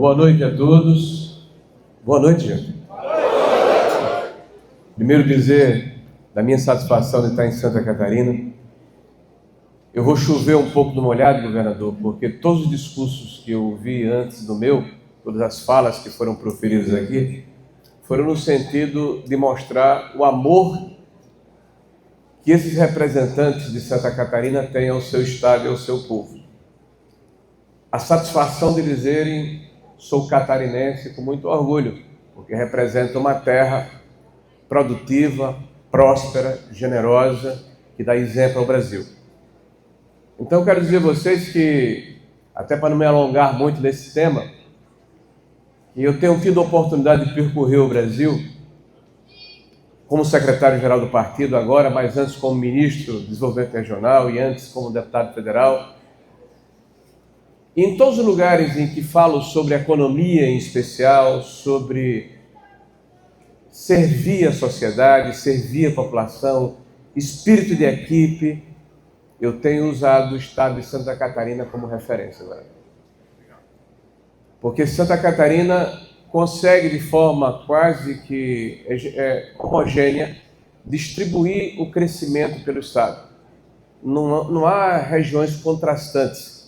Boa noite a todos. Boa noite, gente. Primeiro dizer da minha satisfação de estar em Santa Catarina. Eu vou chover um pouco no molhado, governador, porque todos os discursos que eu ouvi antes do meu, todas as falas que foram proferidas aqui, foram no sentido de mostrar o amor que esses representantes de Santa Catarina têm ao seu estado e ao seu povo. A satisfação de dizerem: sou catarinense com muito orgulho, porque representa uma terra produtiva, próspera, generosa, que dá exemplo ao Brasil. Então eu quero dizer a vocês que, até para não me alongar muito nesse tema, eu tenho tido a oportunidade de percorrer o Brasil como secretário-geral do partido agora, mas antes como ministro do Desenvolvimento Regional e antes como deputado federal. E em todos os lugares em que falo sobre economia em especial, sobre servir a sociedade, servir a população, espírito de equipe, eu tenho usado o estado de Santa Catarina como referência agora. Porque Santa Catarina consegue de forma quase que homogênea distribuir o crescimento pelo estado. Não há regiões contrastantes.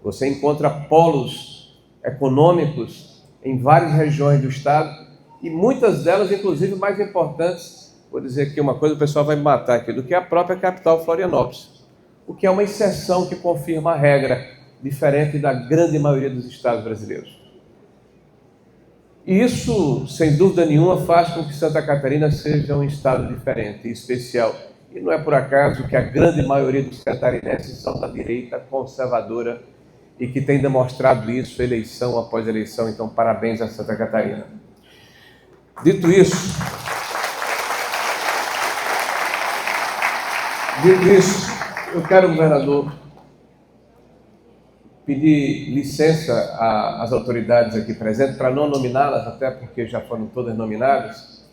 Você encontra polos econômicos em várias regiões do estado e muitas delas, inclusive, mais importantes, vou dizer aqui uma coisa, o pessoal vai me matar aqui, do que a própria capital Florianópolis, o que é uma exceção que confirma a regra, diferente da grande maioria dos estados brasileiros. E isso, sem dúvida nenhuma, faz com que Santa Catarina seja um estado diferente e especial. E não é por acaso que a grande maioria dos catarinenses são da direita conservadora e que tem demonstrado isso eleição após eleição. Então, parabéns a Santa Catarina. Dito isso, eu quero, governador, pedir licença às autoridades aqui presentes para não nominá-las, até porque já foram todas nominadas.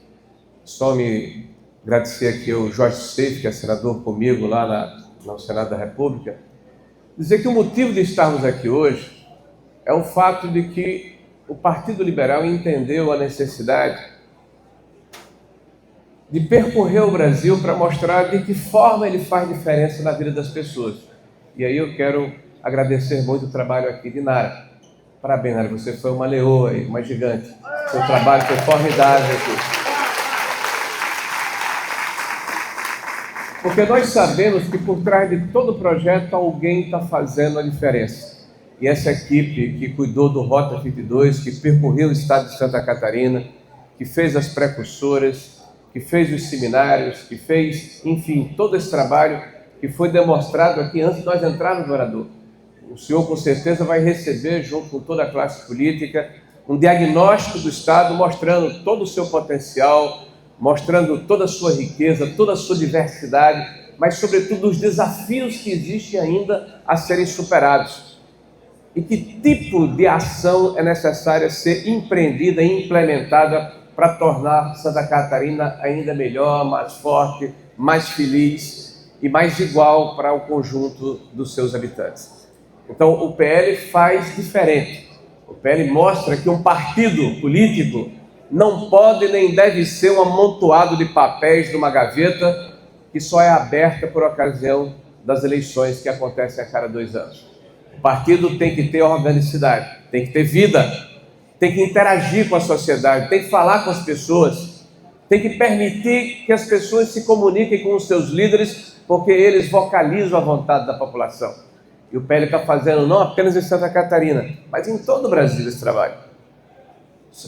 Só me agradecer aqui ao Jorge Seif, que é senador comigo lá no Senado da República. Dizer que o motivo de estarmos aqui hoje é o fato de que o Partido Liberal entendeu a necessidade de percorrer o Brasil para mostrar de que forma ele faz diferença na vida das pessoas. E aí eu quero agradecer muito o trabalho aqui de Nara. Parabéns, Nara, você foi uma leoa, uma gigante. Seu trabalho foi formidável aqui. Porque nós sabemos que por trás de todo projeto alguém está fazendo a diferença. E essa equipe que cuidou do Rota 22, que percorreu o estado de Santa Catarina, que fez as precursoras, que fez os seminários, que fez, enfim, todo esse trabalho que foi demonstrado aqui antes de nós entrarmos no vereador. O senhor com certeza vai receber, junto com toda a classe política, um diagnóstico do estado mostrando todo o seu potencial, mostrando toda a sua riqueza, toda a sua diversidade, mas sobretudo os desafios que existem ainda a serem superados. E que tipo de ação é necessária ser empreendida e implementada para tornar Santa Catarina ainda melhor, mais forte, mais feliz e mais igual para o conjunto dos seus habitantes. Então o PL faz diferente. O PL mostra que um partido político não pode nem deve ser um amontoado de papéis de uma gaveta que só é aberta por ocasião das eleições que acontecem a cada 2 anos. O partido tem que ter organicidade, tem que ter vida, tem que interagir com a sociedade, tem que falar com as pessoas, tem que permitir que as pessoas se comuniquem com os seus líderes, porque eles vocalizam a vontade da população. E o PL está fazendo não apenas em Santa Catarina, mas em todo o Brasil esse trabalho.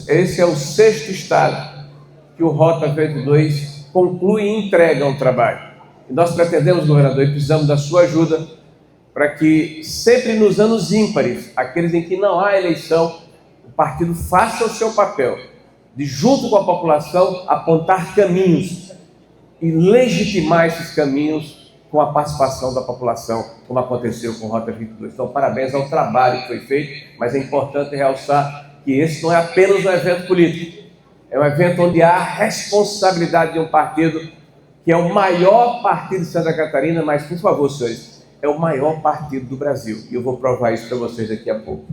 Esse é o 6º estado que o Rota 22 conclui e entrega um trabalho. E nós pretendemos, governador, e precisamos da sua ajuda para que sempre nos anos ímpares, aqueles em que não há eleição, o partido faça o seu papel de, junto com a população, apontar caminhos e legitimar esses caminhos com a participação da população, como aconteceu com o Rota 22. Então, parabéns ao trabalho que foi feito, mas é importante realçar que esse não é apenas um evento político, é um evento onde há a responsabilidade de um partido que é o maior partido de Santa Catarina, mas, por favor, senhores, é o maior partido do Brasil, e eu vou provar isso para vocês daqui a pouco.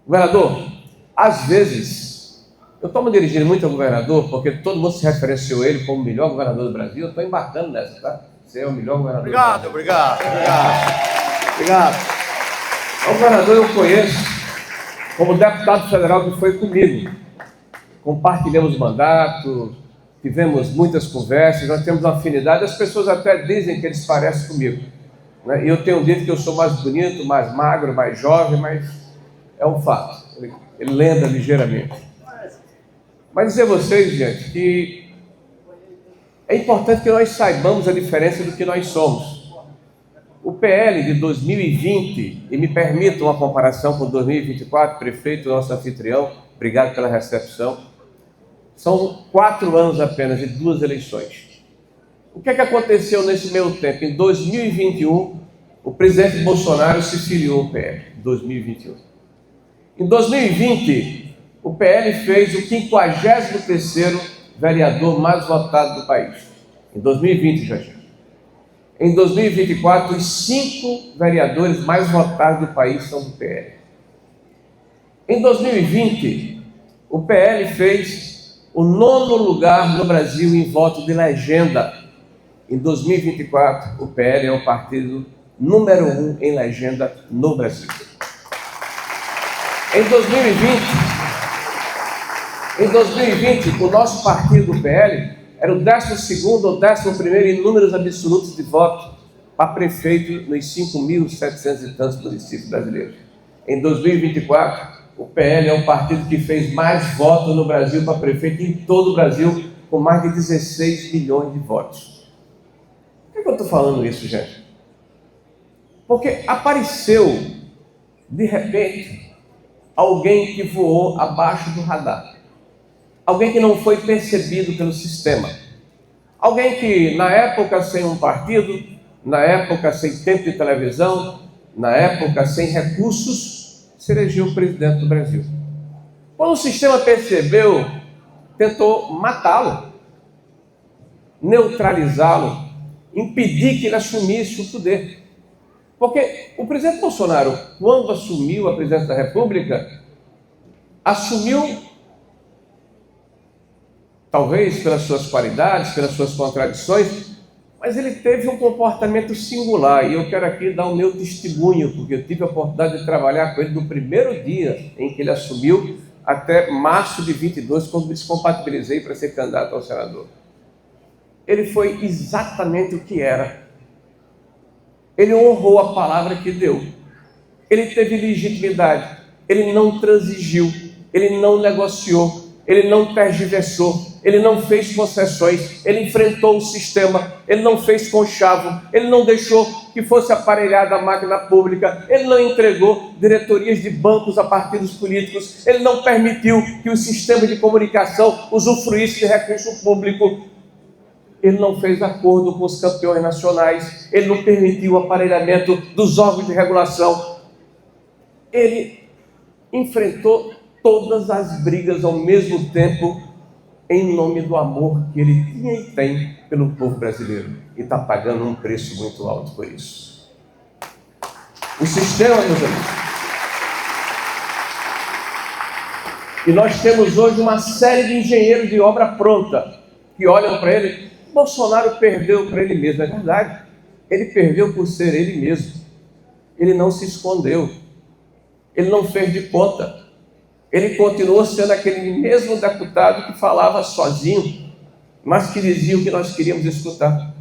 Governador, às vezes, eu estou me dirigindo muito ao governador, porque todo mundo se referenciou a ele como o melhor governador do Brasil. Eu estou embarcando nessa, tá? Você é o melhor governador do Brasil. Obrigado. O governador eu conheço como deputado federal que foi comigo. Compartilhamos mandato, tivemos muitas conversas, nós temos uma afinidade. As pessoas até dizem que eles parecem comigo, né? E eu tenho dito que eu sou mais bonito, mais magro, mais jovem, mas é um fato. Ele lembra ligeiramente. Mas dizer a vocês, gente, que é importante que nós saibamos a diferença do que nós somos. O PL de 2020, e me permita uma comparação com 2024, prefeito, nosso anfitrião, obrigado pela recepção, são 4 anos apenas de 2 eleições. O que é que aconteceu nesse meio tempo? Em 2021, o presidente Bolsonaro se filiou ao PL, 2021. Em 2020, o PL fez o 53º vereador mais votado do país. Em 2020, Jorge. Em 2024, os 5 vereadores mais votados do país são do PL. Em 2020, o PL fez o 9º lugar no Brasil em voto de legenda. Em 2024, o PL é o partido número 1 em legenda no Brasil. Em 2020, o nosso partido, o PL, era o 12º ou 11º em números absolutos de voto para prefeito nos 5.700 e tantos municípios brasileiros. Em 2024, o PL é o partido que fez mais votos no Brasil para prefeito em todo o Brasil, com mais de 16 milhões de votos. Por que eu estou falando isso, gente? Porque apareceu, de repente, alguém que voou abaixo do radar. Alguém que não foi percebido pelo sistema. Alguém que, na época, sem um partido, na época, sem tempo de televisão, na época, sem recursos, se elegeu presidente do Brasil. Quando o sistema percebeu, tentou matá-lo, neutralizá-lo, impedir que ele assumisse o poder. Porque o presidente Bolsonaro, quando assumiu a presidência da República, assumiu, talvez pelas suas qualidades, pelas suas contradições, mas ele teve um comportamento singular, e eu quero aqui dar o meu testemunho, porque eu tive a oportunidade de trabalhar com ele no primeiro dia em que ele assumiu, até março de 22, quando me descompatibilizei para ser candidato ao senador. Ele foi exatamente o que era. Ele honrou a palavra que deu. Ele teve legitimidade. Ele não transigiu. Ele não negociou. Ele não tergiversou. Ele não fez concessões. Ele enfrentou o sistema. Ele não fez conchavo. Ele não deixou que fosse aparelhada a máquina pública. Ele não entregou diretorias de bancos a partidos políticos. Ele não permitiu que o sistema de comunicação usufruísse de recurso público. Ele não fez acordo com os campeões nacionais, ele não permitiu o aparelhamento dos órgãos de regulação. Ele enfrentou todas as brigas ao mesmo tempo, em nome do amor que ele tinha e tem pelo povo brasileiro. E está pagando um preço muito alto por isso. O sistema, meus amigos. E nós temos hoje uma série de engenheiros de obra pronta, que olham para ele. Bolsonaro perdeu para ele mesmo, é verdade. Ele perdeu por ser ele mesmo. Ele não se escondeu. Ele não fez de conta. Ele continuou sendo aquele mesmo deputado que falava sozinho, mas que dizia o que nós queríamos escutar.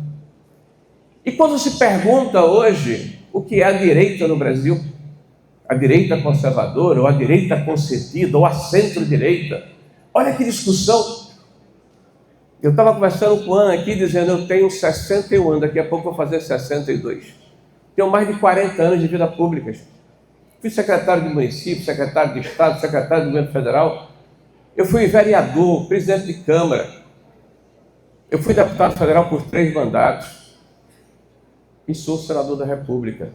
E quando se pergunta hoje o que é a direita no Brasil, a direita conservadora, ou a direita consentida, ou a centro-direita, olha que discussão. Eu estava conversando com o Ana aqui, dizendo, eu tenho 61 anos, daqui a pouco vou fazer 62. Tenho mais de 40 anos de vida pública. Fui secretário de município, secretário de Estado, secretário do governo federal. Eu fui vereador, presidente de Câmara. Eu fui deputado federal por 3 mandatos. E sou senador da República.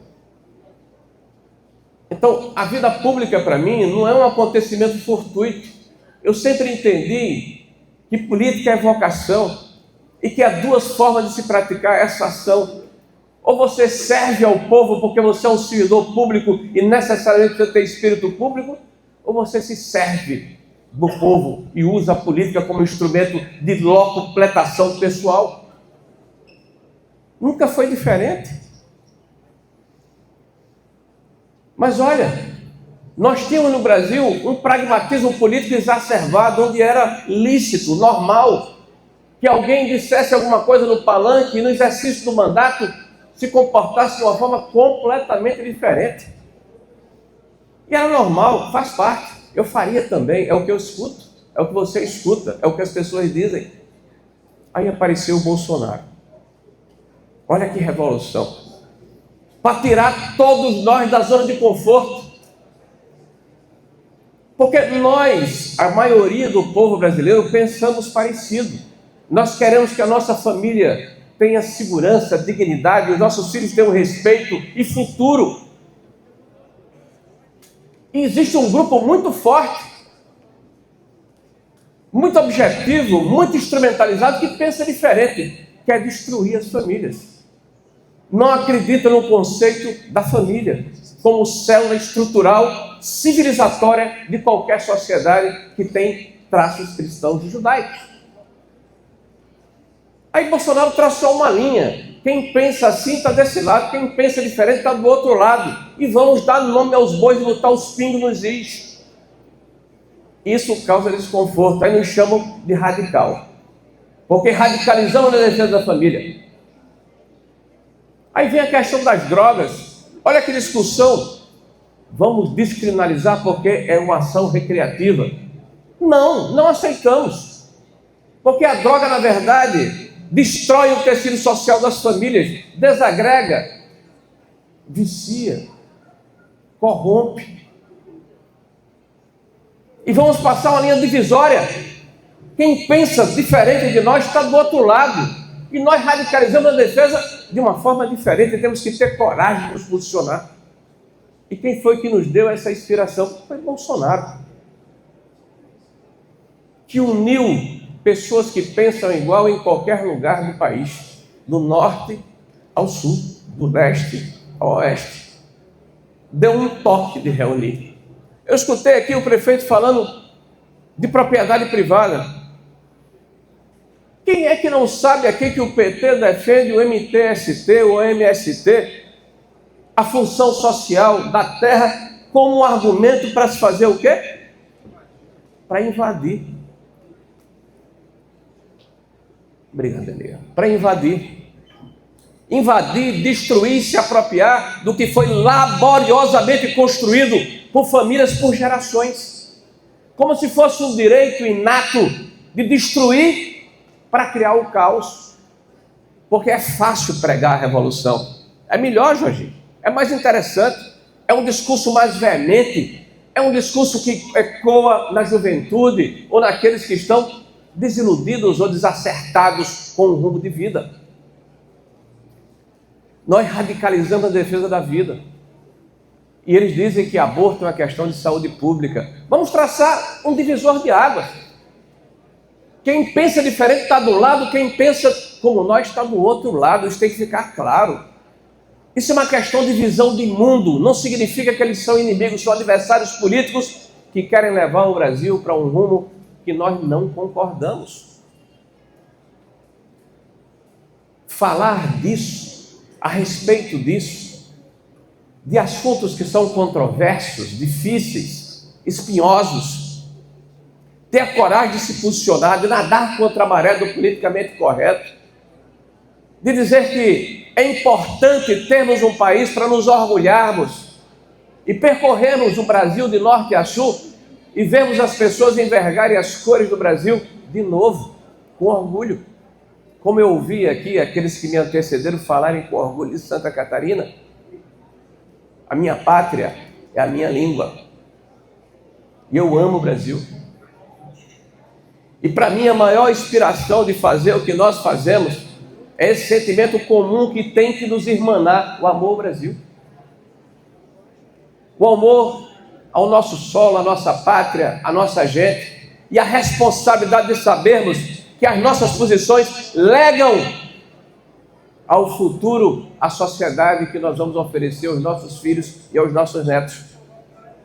Então, a vida pública para mim não é um acontecimento fortuito. Eu sempre entendi que política é vocação e que há 2 formas de se praticar essa ação. Ou você serve ao povo porque você é um servidor público e necessariamente você tem espírito público, Ou você se serve do povo e usa a política como instrumento de locupletação pessoal? Nunca foi diferente. Mas olha, nós tínhamos no Brasil um pragmatismo político exacerbado, onde era lícito, normal, que alguém dissesse alguma coisa no palanque e no exercício do mandato se comportasse de uma forma completamente diferente. E era normal, faz parte. Eu faria também, é o que eu escuto, é o que você escuta, é o que as pessoas dizem. Aí apareceu o Bolsonaro. Olha que revolução. Para tirar todos nós da zona de conforto. Porque nós, a maioria do povo brasileiro, pensamos parecido. Nós queremos que a nossa família tenha segurança, dignidade, os nossos filhos tenham respeito e futuro. E existe um grupo muito forte, muito objetivo, muito instrumentalizado, que pensa diferente, quer destruir as famílias. Não acredita no conceito da família como célula estrutural, civilizatória de qualquer sociedade que tem traços cristãos e judaicos. Aí Bolsonaro traçou uma linha. Quem pensa assim está desse lado, quem pensa diferente está do outro lado. E vamos dar nome aos bois e botar os pingos nos is. Isso causa desconforto. Aí nos chamam de radical. Porque radicalizamos na defesa da família. Aí vem a questão das drogas. Olha que discussão. Vamos descriminalizar porque é uma ação recreativa. Não aceitamos. Porque a droga, na verdade, destrói o tecido social das famílias, desagrega, vicia, corrompe. E vamos passar uma linha divisória. Quem pensa diferente de nós está do outro lado. E nós radicalizamos a defesa de uma forma diferente. Temos que ter coragem de nos posicionar. E quem foi que nos deu essa inspiração? Foi Bolsonaro, que uniu pessoas que pensam igual em qualquer lugar do país, do norte ao sul, do leste ao oeste. Deu um toque de reunir. Eu escutei aqui o prefeito falando de propriedade privada. Quem é que não sabe aqui que o PT defende o MTST, o MST, a função social da terra, como um argumento para se fazer o quê? Para invadir. Obrigado, amiga. Para invadir. Invadir, destruir, se apropriar do que foi laboriosamente construído por famílias por gerações. Como se fosse um direito inato de destruir para criar o caos. Porque é fácil pregar a revolução. É melhor, Jorginho. É mais interessante. É um discurso mais veemente. É um discurso que ecoa na juventude ou naqueles que estão desiludidos ou desacertados com o rumo de vida. Nós radicalizamos a defesa da vida. E eles dizem que aborto é uma questão de saúde pública. Vamos traçar um divisor de águas. Quem pensa diferente está do lado, quem pensa como nós está do outro lado. Isso tem que ficar claro. Isso é uma questão de visão de mundo. Não significa que eles são inimigos, são adversários políticos que querem levar o Brasil para um rumo que nós não concordamos. Falar disso, a respeito disso, de assuntos que são controversos, difíceis, espinhosos, ter a coragem de se posicionar, de nadar contra a maré do politicamente correto, de dizer que é importante termos um país para nos orgulharmos e percorrermos o Brasil de norte a sul e vermos as pessoas envergarem as cores do Brasil de novo, com orgulho. Como eu ouvi aqui aqueles que me antecederam falarem com orgulho de Santa Catarina, a minha pátria é a minha língua. E eu amo o Brasil. E para mim a maior inspiração de fazer o que nós fazemos é esse sentimento comum que tem que nos irmanar, o amor ao Brasil. O amor ao nosso solo, à nossa pátria, à nossa gente, e a responsabilidade de sabermos que as nossas posições legam ao futuro a sociedade que nós vamos oferecer aos nossos filhos e aos nossos netos.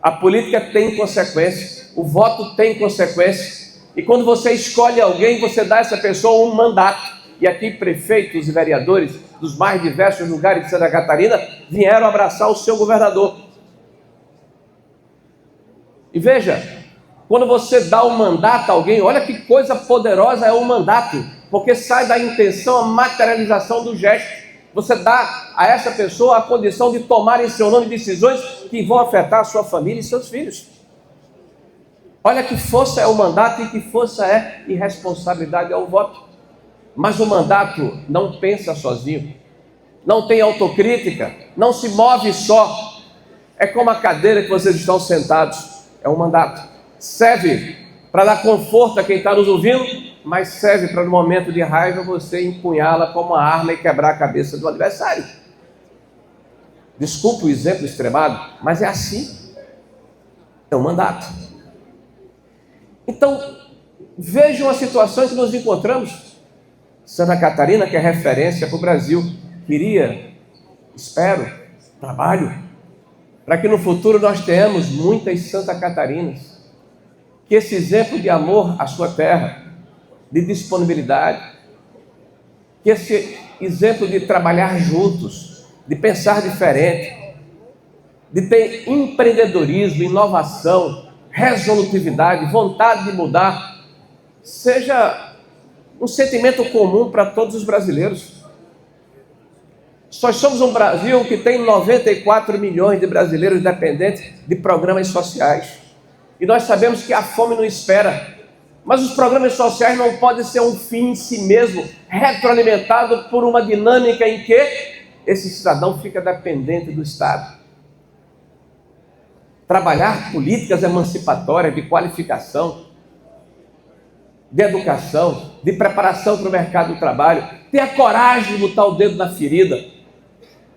A política tem consequência, o voto tem consequência. E quando você escolhe alguém, você dá a essa pessoa um mandato. E aqui prefeitos e vereadores dos mais diversos lugares de Santa Catarina vieram abraçar o seu governador. E veja, quando você dá um mandato a alguém, olha que coisa poderosa é o mandato, porque sai da intenção a materialização do gesto. Você dá a essa pessoa a condição de tomar em seu nome decisões que vão afetar a sua família e seus filhos. Olha que força é o mandato e que força é irresponsabilidade é o voto. Mas o mandato não pensa sozinho, não tem autocrítica, não se move só. É como a cadeira que vocês estão sentados, é um mandato. Serve para dar conforto a quem está nos ouvindo, mas serve para no momento de raiva você empunhá-la como uma arma e quebrar a cabeça do adversário. Desculpe o exemplo extremado, mas é assim. É um mandato. Então, vejam a situação em que nos encontramos. Santa Catarina, que é referência para o Brasil, queria, espero, trabalho, para que no futuro nós tenhamos muitas Santa Catarinas. Que esse exemplo de amor à sua terra, de disponibilidade, que esse exemplo de trabalhar juntos, de pensar diferente, de ter empreendedorismo, inovação, resolutividade, vontade de mudar, seja um sentimento comum para todos os brasileiros. Nós somos um Brasil que tem 94 milhões de brasileiros dependentes de programas sociais. E nós sabemos que a fome não espera. Mas os programas sociais não podem ser um fim em si mesmo, retroalimentado por uma dinâmica em que esse cidadão fica dependente do Estado. Trabalhar políticas emancipatórias de qualificação, de educação, de preparação para o mercado do trabalho, ter a coragem de botar o dedo na ferida,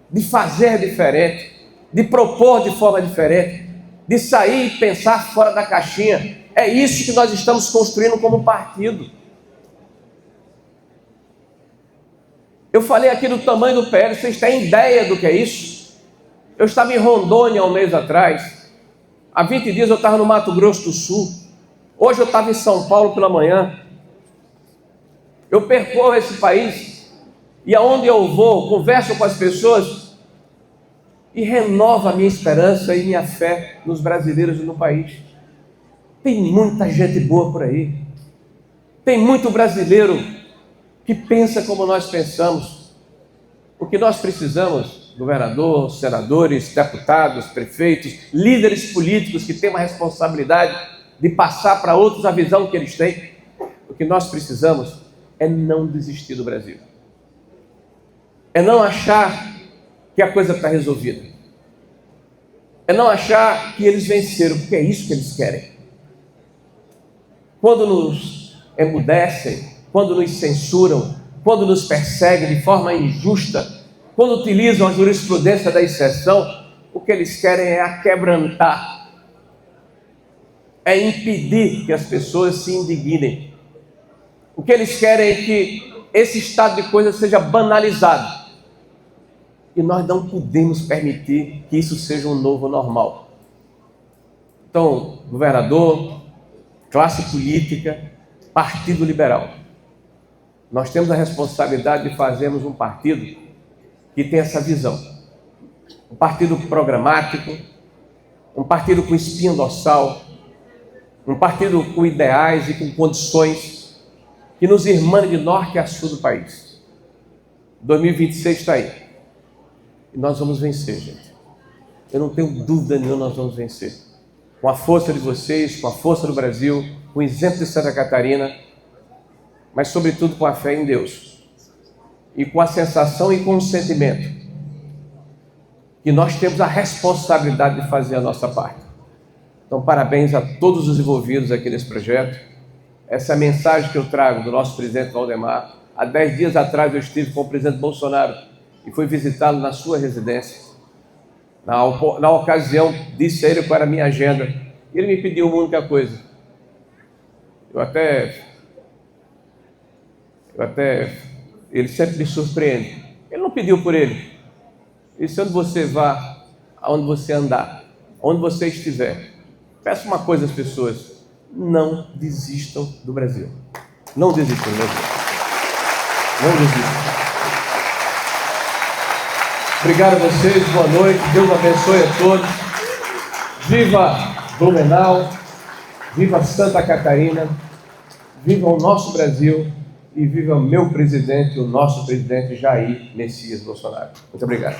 de fazer diferente, de propor de forma diferente, de sair e pensar fora da caixinha. É isso que nós estamos construindo como partido. Eu falei aqui do tamanho do PL, vocês têm ideia do que é isso? Eu estava em Rondônia há um mês atrás, há 20 dias eu estava no Mato Grosso do Sul, hoje eu estava em São Paulo pela manhã. Eu percorro esse país e aonde eu vou, converso com as pessoas e renovo a minha esperança e minha fé nos brasileiros e no país. Tem muita gente boa por aí. Tem muito brasileiro que pensa como nós pensamos. O que nós precisamos, governador, senadores, deputados, prefeitos, líderes políticos que têm uma responsabilidade de passar para outros a visão que eles têm. O que nós precisamos é não desistir do Brasil. É não achar que a coisa está resolvida. É não achar que eles venceram, porque é isso que eles querem. Quando nos emudecem, quando nos censuram, quando nos perseguem de forma injusta, quando utilizam a jurisprudência da exceção, o que eles querem é aquebrantar, é impedir que as pessoas se indignem. O que eles querem é que esse estado de coisas seja banalizado. E nós não podemos permitir que isso seja um novo normal. Então, governador, classe política, Partido Liberal, nós temos a responsabilidade de fazermos um partido que tem essa visão. Um partido programático, um partido com espinha dorsal, um partido com ideais e com condições que nos irmane de norte a sul do país. 2026 está aí. E nós vamos vencer, gente. Eu não tenho dúvida nenhuma, nós vamos vencer. Com a força de vocês, com a força do Brasil, com o exemplo de Santa Catarina, mas sobretudo com a fé em Deus. E com a sensação e com o sentimento que nós temos a responsabilidade de fazer a nossa parte. Então, parabéns a todos os envolvidos aqui nesse projeto. Essa é a mensagem que eu trago do nosso presidente Valdemar. Há 10 dias atrás eu estive com o presidente Bolsonaro e fui visitá-lo na sua residência. Na ocasião, disse a ele qual era a minha agenda. Ele me pediu uma única coisa. Ele sempre me surpreende. Ele não pediu por ele. Ele disse: onde você vá, aonde você andar, onde você estiver, peço uma coisa às pessoas: não desistam do Brasil. Não desistam do Brasil. Não desistam. Obrigado a vocês, boa noite, Deus abençoe a todos. Viva Blumenau, viva Santa Catarina, viva o nosso Brasil e viva o meu presidente, o nosso presidente Jair Messias Bolsonaro. Muito obrigado.